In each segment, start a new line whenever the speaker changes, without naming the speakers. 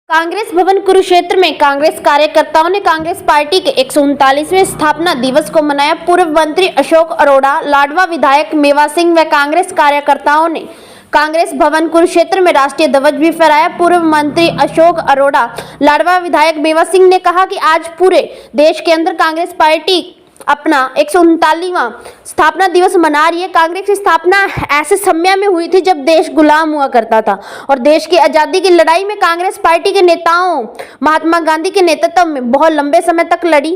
कांग्रेस भवन कुरुक्षेत्र में कांग्रेस कार्यकर्ताओं ने कांग्रेस पार्टी के 139वें स्थापना दिवस को मनाया। पूर्व मंत्री अशोक अरोड़ा, लाडवा विधायक मेवा सिंह व कांग्रेस कार्यकर्ताओं ने कांग्रेस भवन कुरुक्षेत्र में राष्ट्रीय ध्वज भी फहराया। पूर्व मंत्री अशोक अरोड़ा, लाडवा विधायक मेवा सिंह ने कहा कि आज पूरे देश के अंदर कांग्रेस पार्टी अपना 139वां स्थापना दिवस मना रही है। कांग्रेस की स्थापना ऐसे समय में हुई थी जब देश गुलाम हुआ करता था और देश की आज़ादी की लड़ाई में कांग्रेस पार्टी के नेताओं महात्मा गांधी के नेतृत्व में बहुत लंबे समय तक लड़ी।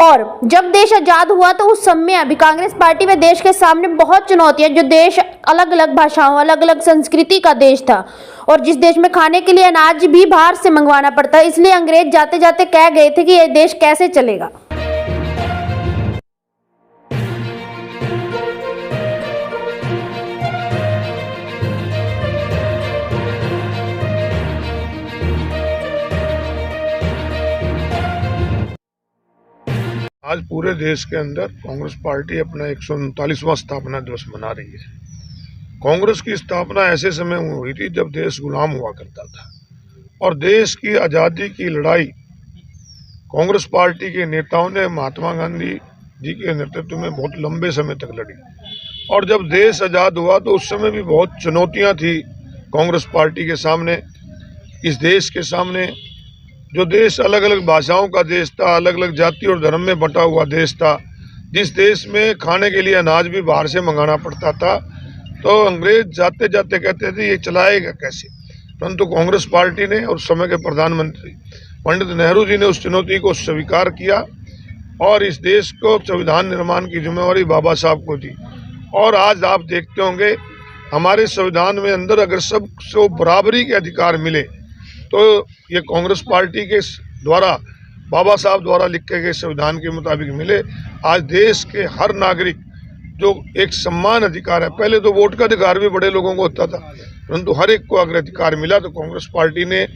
और जब देश आज़ाद हुआ तो उस समय अभी कांग्रेस पार्टी में देश के सामने बहुत चुनौतियां, जो देश अलग अलग भाषाओं, अलग अलग संस्कृति का देश था और जिस देश में खाने के लिए अनाज भी बाहर से मंगवाना पड़ता है, इसलिए अंग्रेज जाते जाते कह गए थे कि यह देश कैसे चलेगा।
आज पूरे देश के अंदर कांग्रेस पार्टी अपना 139वां स्थापना दिवस मना रही है। कांग्रेस की स्थापना ऐसे समय में हुई थी जब देश गुलाम हुआ करता था और देश की आज़ादी की लड़ाई कांग्रेस पार्टी के नेताओं ने महात्मा गांधी जी के नेतृत्व में बहुत लंबे समय तक लड़ी। और जब देश आज़ाद हुआ तो उस समय भी बहुत चुनौतियां थी कांग्रेस पार्टी के सामने। इस देश के सामने जो देश अलग अलग भाषाओं का देश था, अलग अलग जाति और धर्म में बंटा हुआ देश था, जिस देश में खाने के लिए अनाज भी बाहर से मंगाना पड़ता था, तो अंग्रेज जाते जाते कहते थे ये चलाएगा कैसे। परंतु कांग्रेस पार्टी ने और उस समय के प्रधानमंत्री पंडित नेहरू जी ने उस चुनौती को स्वीकार किया और इस देश को संविधान निर्माण की जिम्मेवारी बाबा साहब को दी। और आज आप देखते होंगे हमारे संविधान में अंदर अगर सबको बराबरी के अधिकार मिले तो ये कांग्रेस पार्टी के द्वारा, बाबा साहब द्वारा लिखे गए संविधान के मुताबिक मिले। आज देश के हर नागरिक जो एक सम्मान अधिकार है, पहले तो वोट का अधिकार भी बड़े लोगों को होता था, परंतु हर एक को अगर अधिकार मिला तो कांग्रेस पार्टी ने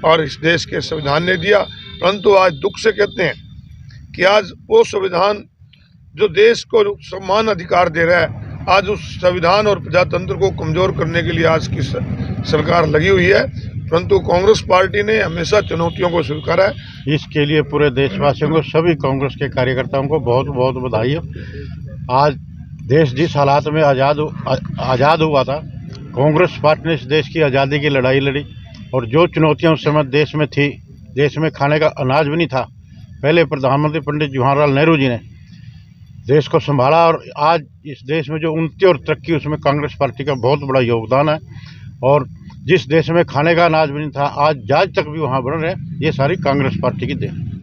और इस देश के संविधान ने दिया। परंतु आज दुख से कहते हैं कि आज वो संविधान जो देश को सम्मान अधिकार दे रहा है, आज उस संविधान और प्रजातंत्र को कमजोर करने के लिए आज की सरकार लगी हुई है। परंतु कांग्रेस पार्टी ने हमेशा चुनौतियों को स्वीकारा है।
इसके लिए पूरे देशवासियों को, सभी कांग्रेस के कार्यकर्ताओं को बहुत बहुत बधाई हो। आज देश जिस हालात में आज़ाद हुआ था, कांग्रेस पार्टी ने इस देश की आज़ादी की लड़ाई लड़ी और जो चुनौतियां उस समय देश में थी, देश में खाने का अनाज भी नहीं था, पहले प्रधानमंत्री पंडित जवाहरलाल नेहरू जी ने देश को संभाला और आज इस देश में जो उन्नति और तरक्की, उसमें कांग्रेस पार्टी का बहुत बड़ा योगदान है। और जिस देश में खाने का अनाज भी नहीं था, आज जहाज तक भी वहाँ बन रहे हैं, ये सारी कांग्रेस पार्टी की देन।